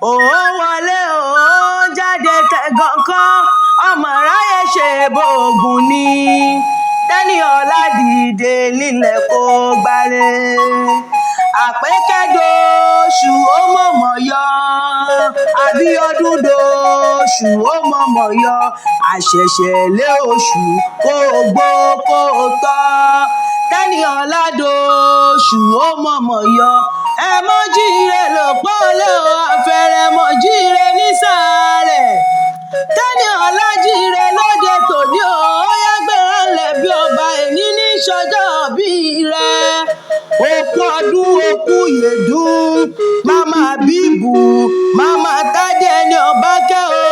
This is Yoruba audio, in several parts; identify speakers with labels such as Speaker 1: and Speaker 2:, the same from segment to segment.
Speaker 1: òun wọlé òun jáde tẹ̀gàn kan ọmọ aráyé ṣe bóògùn ni Tẹ́níọlá dìde nílẹ̀ kó gbálé Àpékẹ́dóṣù ó mọ̀mọ̀ yọ Abíọ́dún dóṣù ó mọ̀mọ̀ yọ àṣẹ̀ṣẹ̀ lé oṣù kó gbó kó tọ́ Tẹ́níọlá dóṣù ó mọ̀mọ̀ yọ ẹ mọ́ jíire ló pọ́nlé o àfẹ́rẹ́ mọ́ jíire nísàlẹ̀ Tẹ́níọlá jíire lóde tòní o ó yá gbéra ńlẹ̀ bí ọba èní ní sọjọ́ bí rẹ̀ òkú ọdún òkú yèdún mama bíbù mama tádé ẹni ọba kẹ́ o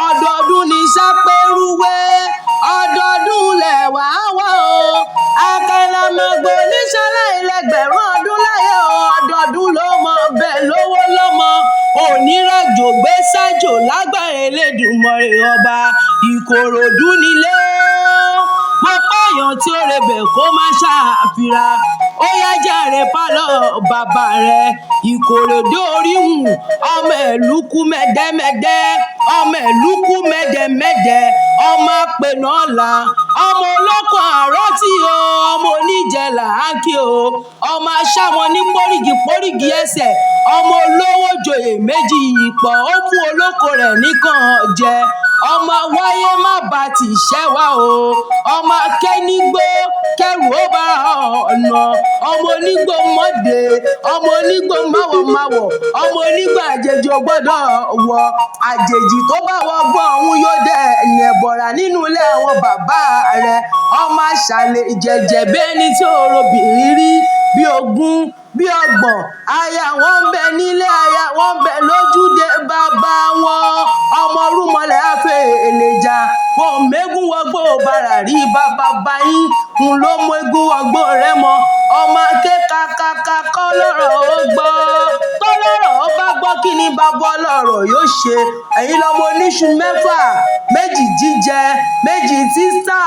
Speaker 1: ọdọọdún ní sápẹ́rúwé ọdọọdún lẹ̀wà wá o àkàlàmọ̀gbò níṣàlẹ̀ ilẹ̀gbẹ̀rún ọdún láyé o ọdọọdún ló mọ bẹ́ẹ̀ lówó lọ́mọ onírọ̀jò gbé sájò lágbára Elédùmarè ọba Ìkòròdú nílé mo pààyàn tí ó rebẹ̀ kó má ṣàfihàn ó yá jàre pálọ̀ bàbá rẹ̀ Ìkòròdú oríhùn ọmọ ẹ̀lúkú mẹ́dẹ́mẹ́dẹ́ ọmọ ẹ̀lúkú mẹ́dẹ́mẹ́dẹ́ ọmọ apẹ̀nà ọ̀la ọmọ olóko àrọ́tì o ọmọ oníjẹ̀là ákì o ọmọ aṣáwọn ní pórígì ẹsẹ̀ ọmọ olówó joyè méjì ìpọ̀ ó fún olóko rẹ̀ nìkan jẹ ọmọ wáyé má bá ti ṣẹ́wà o ọmọ akẹ́nigbó kẹrù ó bá ọ̀nà ọmọ onígbò mọ́dé ọmọ onígbò máwọ̀máwọ̀ ọmọ onígbò àjèjì ò gbọ́dọ̀ wọ àjèjì tó bá wọgbọ́n ọ̀hún yóò dẹ̀ ẹ̀yìn bọ̀rà nínú ilé àwọn bàbá rẹ̀ ọmọ àṣàlẹ̀ ìjẹ̀jẹ̀ bẹ́ẹ̀ ni tí òrobìnrin rí bí ogún bí ọgbọ̀n aya wọn ń bẹ nílé aya wọn ń bẹ lójúde bàbá wọn ọmọ rúmọlẹ̀ àfẹ èlèjà wọn mẹ́gùn wọgbó bàrà rí bàbá báyìí ń ló mú egun wọgbó rẹ mọ ọmọ akékakaka kọ́ lọ́rọ̀ ó gbọ́ tó lọ́rọ̀ ó bá gbọ́ kí ni bàbá ọlọ́rọ̀ yóò ṣe ẹ̀yin lọ́mọ oníṣu mẹ́fà méjì jíjẹ méjì títà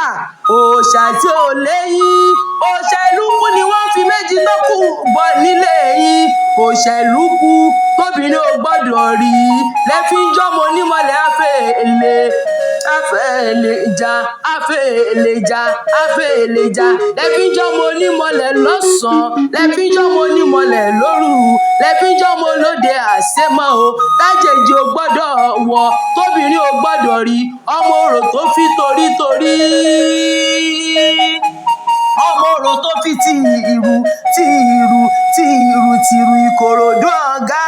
Speaker 1: òòṣà tí ò léyìn òòṣà ìlúkù ni wọ́n fi méjì tó kù bọ̀ nílé yín òòṣà ìlúkù tóbìnrin ò gbọ́dọ̀ rí lẹ́fí ń jọ́mọ onímọ̀lẹ́ àfẹ́ẹ̀lẹ́jà lẹ́fí ń jọ́mọ onímọ̀lẹ́ lọ́sàn-án lẹ́fí ń jọ́mọ onímọ̀lẹ́ lóru lẹ́fí ń jọ́mọ olóde àṣemọ́ o tájèjì ò gbọ́dọ̀ wọ tóbìnrin ò gbọ́dọ̀ rí ọmọ orò tó fi torítorí ọmọ orò tó fi tìrù Ìkòròdú ọ̀gá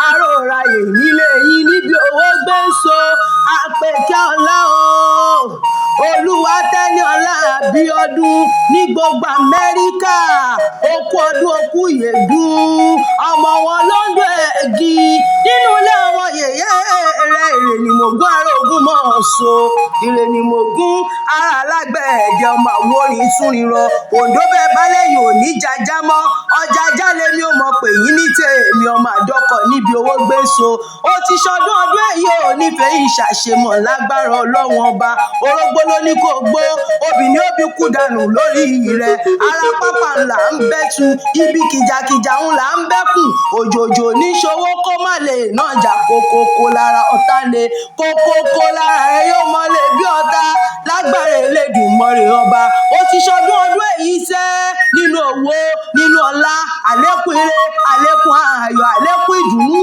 Speaker 1: aróòrayè nílé yín níbi owó gbé ń so Àpèkẹ́ ọlá o Olúwa Tẹ́níọlá Abíọ́dún ní gbogbo Amẹ́ríkà okú ọdún okú yèdún ọmọ wọn ló ń dún ẹ̀gì nínú ilé àwọn yèyé rẹ̀ ire ni mògún ara ogun mọ̀ so ire ni mògún ara alágbẹ̀ẹ́dẹ ọmọ àwọn orin túnrin rọ òǹdó bẹ́ẹ̀ balẹ̀ yìí ò ní jájá mọ́ ọjà jálẹ̀ ni ó mọ̀ pé yín ní tèmi ọmọ àdọ́kọ̀ níbi owó gbé so ó ti ṣọdún ọdún èyí ò nífẹ̀ẹ́ ìṣàṣemọ̀ lágbára ọlọ́wọ́n ọba orógbó ló ní kó gbó obìnrin ó bí kú dànù lórí rẹ̀ ara pápá ńlá ń bẹ́tu ibi kìjàkìjà ńlá ń bẹ́kùn òjòjò níṣòwò kó má lè nájà kókókó lára ọ̀tá lè kókókó lára rẹ̀ yóò mọ́lẹ̀ bí ọ̀tá lágbára Elédùmarè ọba ó ti ṣọdún ọdún èyí sẹ́ nínú owó nínú ọlá àlékún ire àlékún ayọ̀ àlékún ìdùnnú